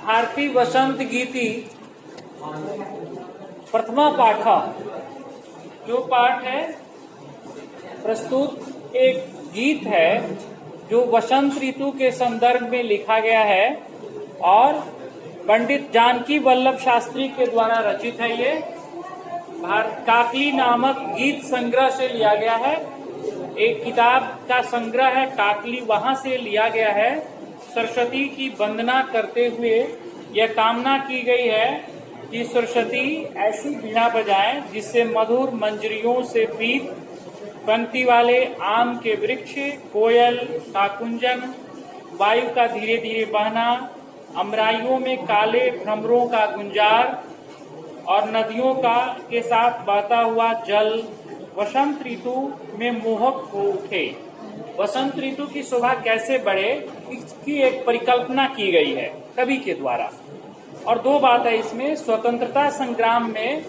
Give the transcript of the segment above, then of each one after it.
भारती वसंत गीति प्रथमा पाठ। जो पाठ है प्रस्तुत एक गीत है जो वसंत ऋतु के संदर्भ में लिखा गया है और पंडित जानकी वल्लभ शास्त्री के द्वारा रचित है। ये काकली नामक गीत संग्रह से लिया गया है। एक किताब का संग्रह है काकली, वहां से लिया गया है। सरस्वती की वंदना करते हुए यह कामना की गई है कि सरस्वती ऐसी बीणा बजाएं जिससे मधुर मंजरियों से पीत पंक्ति वाले आम के वृक्ष, कोयल का कुंजन, वायु का धीरे धीरे बहना, अमराइयों में काले भ्रमरों का गुंजार और नदियों का के साथ बहता हुआ जल वसंत ऋतु में मोहक हो उठे। वसंत ऋतु की शोभा कैसे बढ़े, इसकी एक परिकल्पना की गई है कवि के द्वारा। और दो बात है इसमें, स्वतंत्रता संग्राम में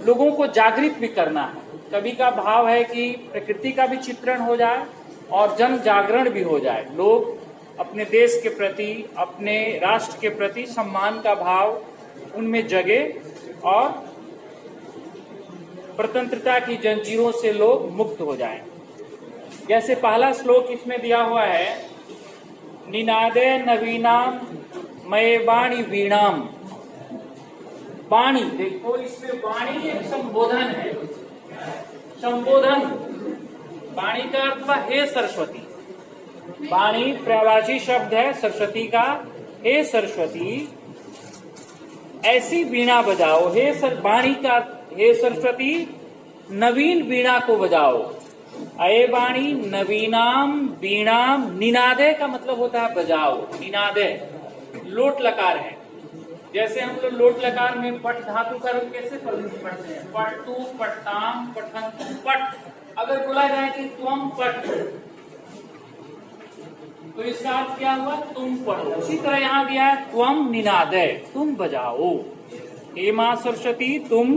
लोगों को जागृत भी करना है। कवि का भाव है कि प्रकृति का भी चित्रण हो जाए और जन जागरण भी हो जाए। लोग अपने देश के प्रति, अपने राष्ट्र के प्रति सम्मान का भाव उनमें जगे और स्वतंत्रता की जंजीरों से लोग मुक्त हो जाएं। जैसे पहला श्लोक इसमें दिया हुआ है, निनादे नवीनाम मये वाणी वीणाम। वाणी, देखो इसमें वाणी एक संबोधन है। संबोधन, वाणी का अर्थ हुआ हे सरस्वती। वाणी प्रवाची शब्द है सरस्वती का। हे सरस्वती ऐसी बीणा बजाओ। वाणी का हे सरस्वती नवीन बीणा को बजाओ। अये वाणी नवीनाम बीणाम। निनादे का मतलब होता है बजाओ। निनादे लोट लकार है। जैसे हम लोग लोट लकार में पट धातु का रूप कैसे पढ़ते हैं, पट्टू, पट्टाम, पठंतु, पट। अगर बोला जाए कि तुम पट, तो इसका अर्थ क्या हुआ, तुम पढ़ो। उसी तरह यहाँ दिया है त्वम निनादे, तुम बजाओ। हे मां सरस्वती तुम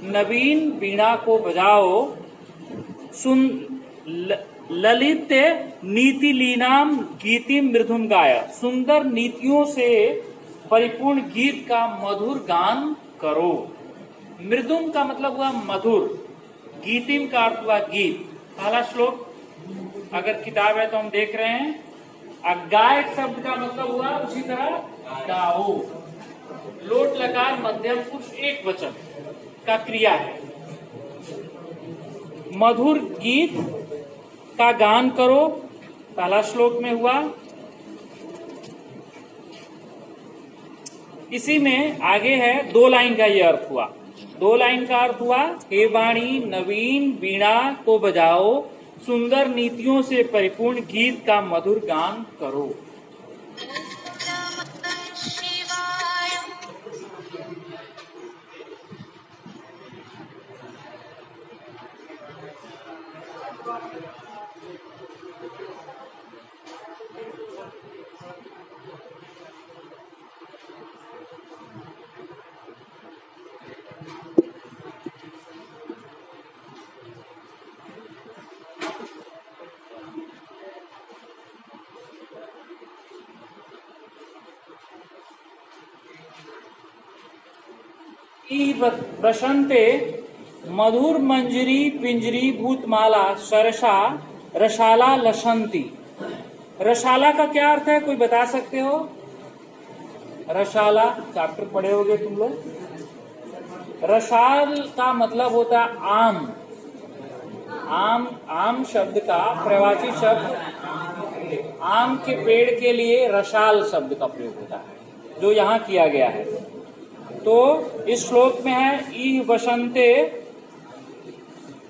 नवीन बीणा को बजाओ। सुन ललित नीति लीनाम गीतिम मृदुम गाय। सुंदर नीतियों से परिपूर्ण गीत का मधुर गान करो। मृदुम का मतलब हुआ मधुर, गीतिम का अर्थ हुआ गीत। पहला श्लोक अगर किताब है तो हम देख रहे हैं। गाय शब्द का मतलब हुआ उसी तरह गाओ। लोट लकार मध्यम पुरुष एक वचन का क्रिया है। मधुर गीत का गान करो, पहला श्लोक में हुआ। इसी में आगे है दो लाइन का ये अर्थ हुआ। दो लाइन का अर्थ हुआ, हे वाणी नवीन बीणा को बजाओ, सुंदर नीतियों से परिपूर्ण गीत का मधुर गान करो। वसंते मधुर मंजरी पिंजरी भूतमाला सरसा रसाला लसंती। रसाला का क्या अर्थ है, कोई बता सकते हो? रसाला चैप्टर पढ़े होगे तुम लोग। रसाल का मतलब होता है आम। आम शब्द का प्रवाची शब्द आम के पेड़ के लिए रसाल शब्द का प्रयोग होता है, जो यहाँ किया गया है। तो इस श्लोक में है, ई वसंते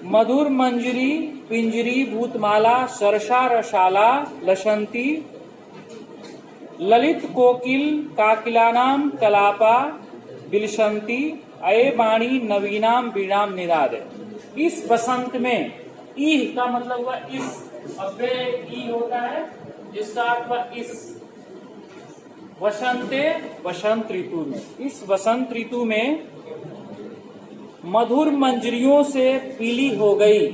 मधुर मंजरी पिंजरी भूतमाला सरसा रसाला लसंती ललित कोकिल काकिलानाम कलापा बिलसंती अये वाणी नवीनाम बीणाम निनाद। इस वसंत में, ई का मतलब हुआ इस, अव्यय ई होता है जिसका अर्थ हुआ इस। वसंते वसंत ऋतु में, इस वसंत ऋतु में मधुर मंजरियों से पीली हो गई।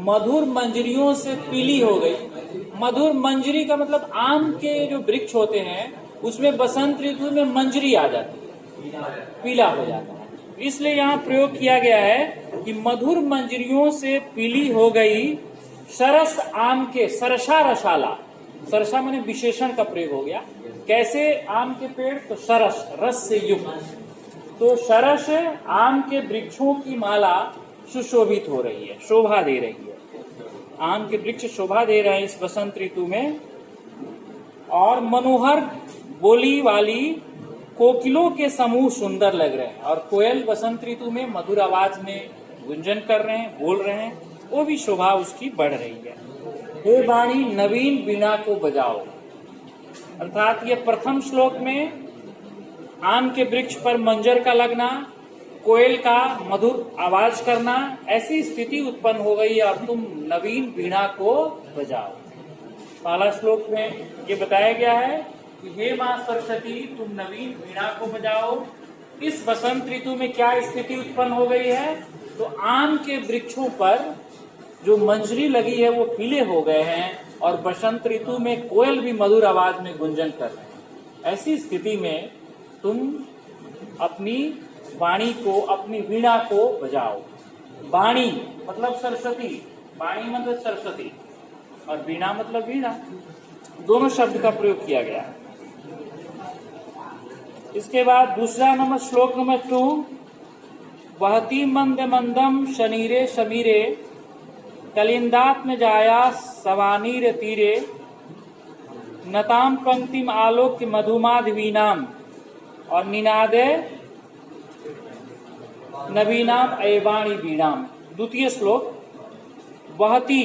मधुर मंजरियों से पीली हो गई। मधुर मंजरी का मतलब आम के जो वृक्ष होते हैं उसमें बसंत ऋतु में मंजरी आ जाती है, पीला हो जाता है। इसलिए यहाँ प्रयोग किया गया है कि मधुर मंजरियों से पीली हो गई सरस आम के सरसा रसाला। सरसा माने विशेषण का प्रयोग हो गया। कैसे आम के पेड़? तो सरस, रस से युक्त। तो सरस आम के वृक्षों की माला सुशोभित हो रही है, शोभा दे रही है। आम के वृक्ष शोभा दे रहे हैं इस बसंत ऋतु में। और मनोहर बोली वाली कोकिलों के समूह सुंदर लग रहे हैं। और कोयल बसंत ऋतु में मधुर आवाज में गुंजन कर रहे हैं, बोल रहे हैं, वो भी शोभा उसकी बढ़ रही है। हे वाणी नवीन वीणा को बजाओ। अर्थात ये प्रथम श्लोक में आम के वृक्ष पर मंजर का लगना, कोयल का मधुर आवाज करना, ऐसी स्थिति उत्पन्न हो गई और तुम नवीन वीणा को बजाओ। पहला श्लोक में ये बताया गया है कि हे मां सरस्वती तुम नवीन वीणा को बजाओ। इस बसंत ऋतु में क्या स्थिति उत्पन्न हो गई है? तो आम के वृक्षों पर जो मंजरी लगी है वो पीले हो गए हैं और बसंत ऋतु में कोयल भी मधुर आवाज में गुंजन कर रहे हैं। ऐसी स्थिति में तुम अपनी वाणी को, अपनी वीणा को बजाओ। वाणी मतलब सरस्वती, वाणी मतलब सरस्वती और वीणा मतलब वीणा, दोनों शब्द का प्रयोग किया गया है। इसके बाद दूसरा नंबर श्लोक नंबर 2, वहती मंद मंदम शनीरे समीरे कलिंदात्म जाया सवानीर तीरे नताम पंक्तिम आलोक्य मधुमाधवीनाम और निनादे नवीनाम अयवाणी वीणाम। द्वितीय श्लोक, वहती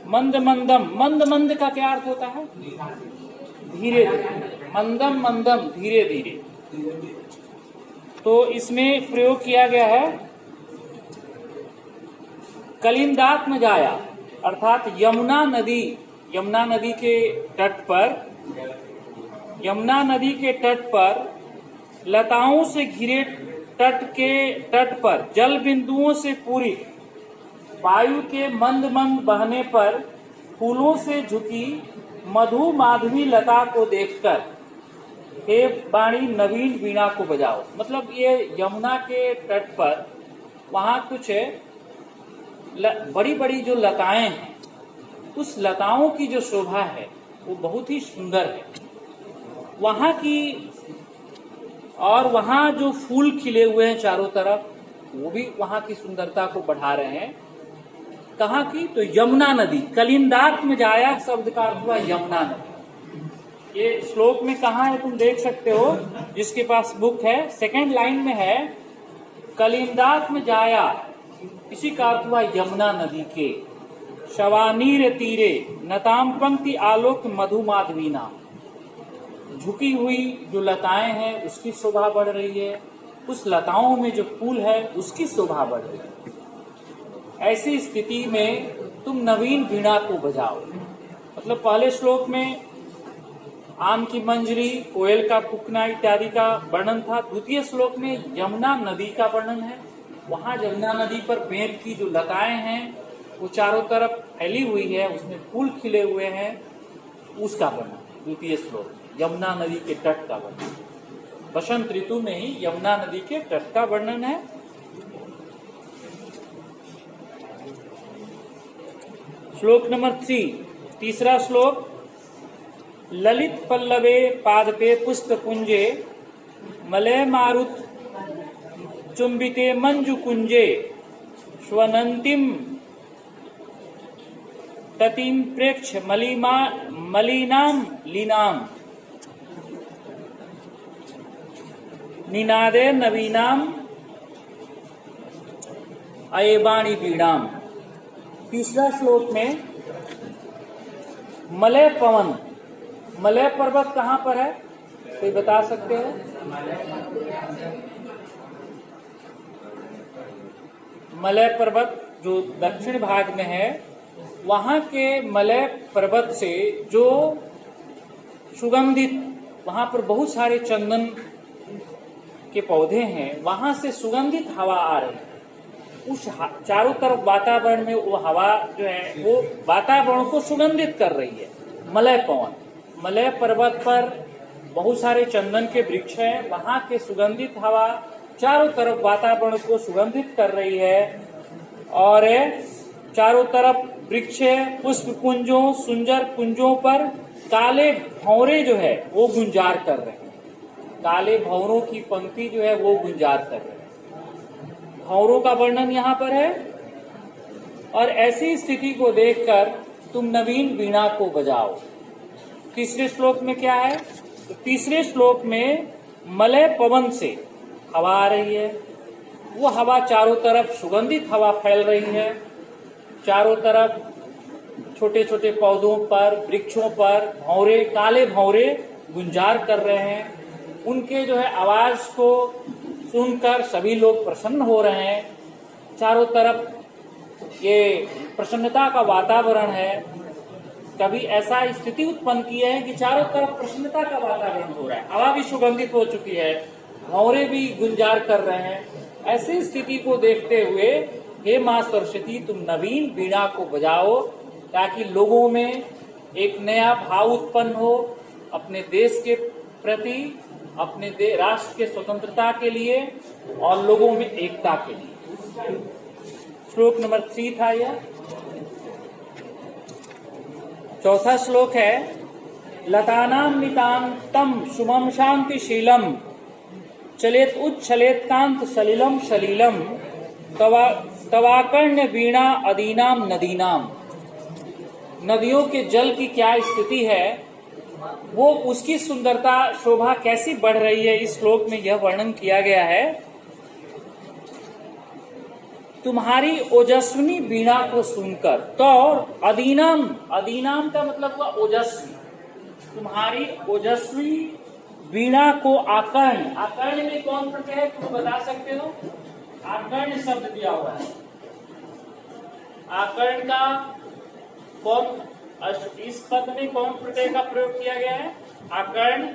मंद मंदम, मंद मंद का क्या अर्थ होता है? धीरे धीरे, मंदम मंदम धीरे धीरे। तो इसमें प्रयोग किया गया है कलिंदात्म जाया, अर्थात यमुना नदी, यमुना नदी के तट पर, यमुना नदी के तट पर लताओं से घिरे तट पर जल बिंदुओं से पूरी वायु के मंद मंद बहने पर फूलों से झुकी मधु माधवी लता को देखकर हे वाणी नवीन वीणा को बजाओ। मतलब ये यमुना के तट पर वहां कुछ बड़ी बड़ी जो लताएं हैं, उस लताओं की जो शोभा है वो बहुत ही सुंदर है वहां की। और वहां जो फूल खिले हुए हैं चारों तरफ, वो भी वहां की सुंदरता को बढ़ा रहे हैं। कहाँ की? तो यमुना नदी। कलिंदात में जाया शब्द का अर्थ हुआ यमुना नदी। ये श्लोक में कहाँ है तुम देख सकते हो, जिसके पास बुक है सेकंड लाइन में है कलिंदात में जाया, इसी का अर्थ हुआ यमुना नदी के। शवानीर तीरे नताम पंक्ति आलोक मधुमाधवीना, झुकी हुई जो लताएं हैं उसकी शोभा बढ़ रही है, उस लताओं में जो फूल है उसकी शोभा बढ़ रही है। ऐसी स्थिति में तुम नवीन वीणा को बजाओ। मतलब पहले श्लोक में आम की मंजरी, कोयल का फूकना इत्यादि का वर्णन था। द्वितीय श्लोक में यमुना नदी का वर्णन है। वहां यमुना नदी पर पेड़ की जो लताएं हैं वो चारों तरफ फैली हुई है, उसमें फूल खिले हुए हैं, उसका वर्णन द्वितीय श्लोक यमुना नदी के तट का वर्णन। बसंत ऋतु में ही यमुना नदी के तट का वर्णन है। श्लोक नंबर 3, तीसरा श्लोक, ललित पल्लवे पादपे पुष्प पुंजे मलय मारुत चुंबिते मंजु कुंजे स्वनंतिम ततिम प्रेक्ष मलिनाम लीनाम निनादे नवीनाम अयवाणी वीणाम। तीसरा श्लोक में मलय पवन, मलय पर्वत कहाँ पर है कोई बता सकते हो? मलय पर्वत जो दक्षिण भाग में है, वहां के मलय पर्वत से जो सुगंधित, वहां पर बहुत सारे चंदन के पौधे हैं, वहां से सुगंधित हवा आ रही है। उस चारों तरफ वातावरण में वो हवा जो है वो वातावरण को सुगंधित कर रही है। मलय पवन, मलय पर्वत पर बहुत सारे चंदन के वृक्ष हैं, वहां के सुगंधित हवा चारों तरफ वातावरण को सुगंधित कर रही है और चारों तरफ वृक्ष, पुष्प कुंजों, सुंदर कुंजों पर काले भंवरे जो है वो गुंजार कर रहे हैं। काले भंवरों की पंक्ति जो है वो गुंजार कर रहे हैं। भंवरों का वर्णन यहाँ पर है। और ऐसी स्थिति को देखकर तुम नवीन वीणा को बजाओ। तीसरे श्लोक में क्या है? तो तीसरे श्लोक में मलय पवन से हवा आ रही है। वो हवा चारों तरफ सुगंधित हवा फैल रही है। चारों तरफ छोटे छोटे पौधों पर, वृक्षों पर भंवरे, काले भंवरे गुंजार कर रहे हैं। उनके जो है आवाज को सुनकर सभी लोग प्रसन्न हो रहे हैं। चारों तरफ ये प्रसन्नता का वातावरण है। कभी ऐसा स्थिति उत्पन्न की है कि चारों तरफ प्रसन्नता का वातावरण हो रहा है, हवा भी सुगंधित हो चुकी है, भंवरे भी गुंजार कर रहे हैं। ऐसी स्थिति को देखते हुए हे मां सरस्वती, तुम नवीन वीणा को बजाओ ताकि लोगों में एक नया भाव उत्पन्न हो अपने देश के प्रति, अपने राष्ट्र के स्वतंत्रता के लिए और लोगों में एकता के लिए। श्लोक नंबर 3 था यह। चौथा श्लोक है लतानाम नितांतम शुभम शांतिशीलम चलेत उच्छलेत कांत सलिलम सलिलम तवाकर्ण्य वीणा अदीनाम नदीनाम। नदियों के जल की क्या स्थिति है, वो उसकी सुंदरता शोभा कैसी बढ़ रही है, इस श्लोक में यह वर्णन किया गया है। तुम्हारी ओजस्विनी वीणा को सुनकर, तो अदीनाम, अदीनाम का मतलब हुआ ओजस्वी, तुम्हारी ओजस्वी वीणा को आकर्ण, आकर्ण में कौन प्रत्यय है तुम बता सकते हो? आकर्ण शब्द दिया हुआ है। आकर्ण का कौन, इस पद में कौन प्रत्यय का प्रयोग किया गया है? आकर्ण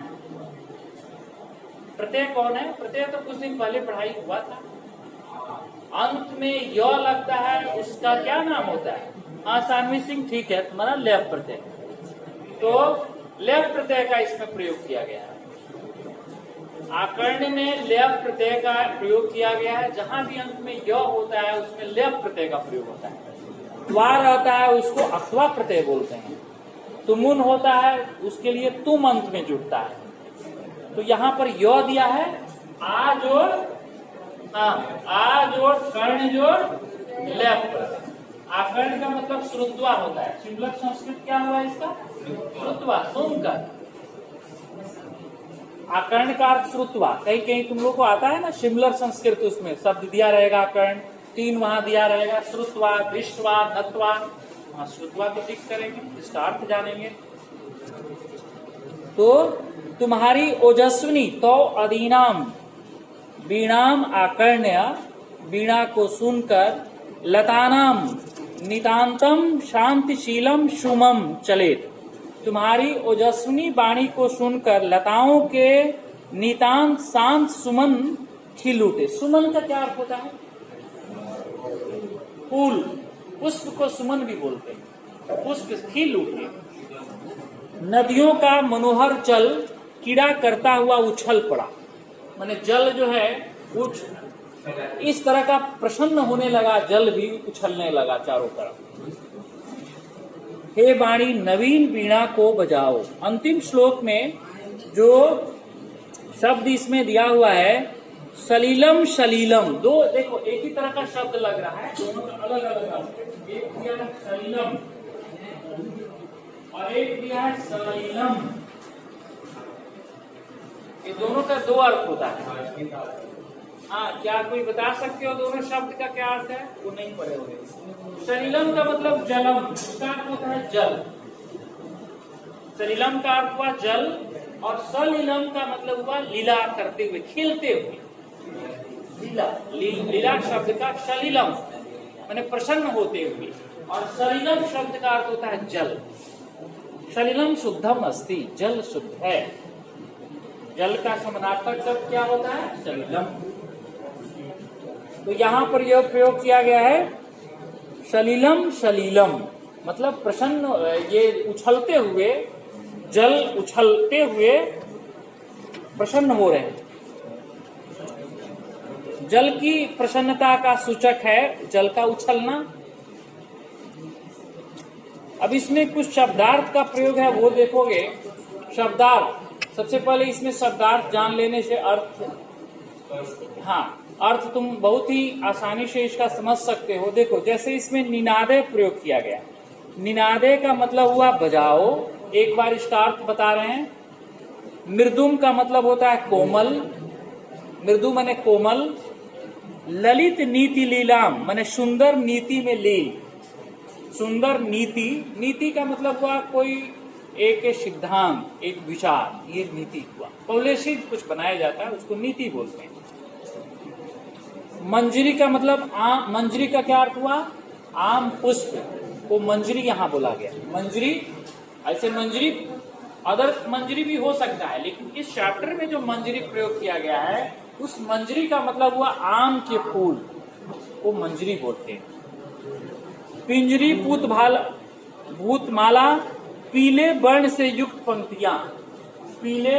प्रत्यय कौन है? प्रत्यय तो कुछ दिन पहले पढ़ाई हुआ था। अंत में य लगता है, उसका क्या नाम होता है? हाँ सानवी सिंह, ठीक है, तुम्हारा लेप प्रत्यय। तो लेप प्रत्यय का इसमें प्रयोग किया गया है। आकर्ण में लेप प्रत्यय का प्रयोग किया गया है। जहां भी अंत में य होता है उसमें लेप प्रत्यय का प्रयोग होता है। त्वा रहता है उसको अथवा प्रत्यय बोलते हैं। तुमुन होता है उसके लिए तुम अंत में जुड़ता है। तो यहाँ पर य दिया है, आ जोड़, आ जोड़ कर्ण जोड़ लेप। आकर्ण का मतलब श्रुत्वा होता है। सिंगलर संस्कृत क्या हुआ इसका? श्रुत्वा, सुनकर। आकर्ण का अर्थ श्रुत्वा। कहीं कहीं तुम लोग को आता है ना सिमिलर संस्कृत, उसमें शब्द दिया रहेगा आकर्ण, 3 वहां दिया रहेगा, श्रुत्वा, दृष्टवा, नत्वा। वहां श्रुत्वा तो ठीक करेंगे, इसका अर्थ जानेंगे। तो तुम्हारी ओजस्विनी, तो अदीनाम वीणाम आकर्ण्य, वीणा को सुनकर, लतानाम नितांतम शांतिशीलम शुमम चलेत, तुम्हारी ओजस्विनी वाणी को सुनकर लताओं के नितांत शांत सुमन खिल उठे। सुमन का क्या अर्थ होता है? फूल, पुष्प को सुमन भी बोलते हैं। पुष्प खिल उठे। नदियों का मनोहर जल कीड़ा करता हुआ उछल पड़ा, माने जल जो है इस तरह का प्रसन्न होने लगा, जल भी उछलने लगा चारों तरफ। हे वाणी नवीन वीणा को बजाओ। अंतिम श्लोक में जो शब्द इसमें दिया हुआ है सलीलम शलीलम, दो देखो एक ही तरह का शब्द लग रहा है, दोनों का अलग अलग अर्थ। एक दिया है सलीलम और एक दिया है सलीलम। ये दोनों का 2 अर्थ होता है। हाँ, क्या कोई बता सकते हो दोनों शब्द का क्या अर्थ है? वो नहीं पढ़े होंगे। सलीलम का मतलब जलम, उसका अर्थ होता है जल। सलीलम का अर्थ हुआ जल और सलीलम का मतलब हुआ लीला करते हुए, खिलते हुए। लीला, लीला शब्द का सलीलम माने प्रसन्न होते हुए, और सलीलम शब्द का अर्थ होता है जल। सलीलम शुद्धम अस्ति, जल शुद्ध है। जल का समानार्थक शब्द क्या होता है? सलीलम। तो यहाँ पर यह प्रयोग किया गया है सलीलम सलीलम, मतलब प्रसन्न, ये उछलते हुए, जल उछलते हुए प्रसन्न हो रहे हैं। जल की प्रसन्नता का सूचक है जल का उछलना। अब इसमें कुछ शब्दार्थ का प्रयोग है, वो देखोगे। शब्दार्थ, सबसे पहले इसमें शब्दार्थ जान लेने से अर्थ, हाँ, अर्थ तुम बहुत ही आसानी से इसका समझ सकते हो। देखो, जैसे इसमें निनादे प्रयोग किया गया। निनादे का मतलब हुआ बजाओ। एक बार इसका अर्थ बता रहे हैं। मृदुम का मतलब होता है कोमल, मृदु माने कोमल। ललित नीति लीलाम माने सुंदर नीति में लील, सुंदर नीति। नीति का मतलब हुआ कोई एक सिद्धांत, एक विचार, ये नीति हुआ। पॉलिसी कुछ बनाया जाता है उसको नीति बोलते हैं। मंजरी का मतलब आम, मंजरी का क्या अर्थ हुआ? आम पुष्प को मंजरी यहां बोला गया। मंजरी, ऐसे मंजरी अदर मंजरी भी हो सकता है, लेकिन इस चैप्टर में जो मंजरी प्रयोग किया गया है उस मंजरी का मतलब हुआ आम के फूल को मंजरी बोलते हैं। पिंजरी भूतमाला, पीले वर्ण से युक्त पंक्तियां। पीले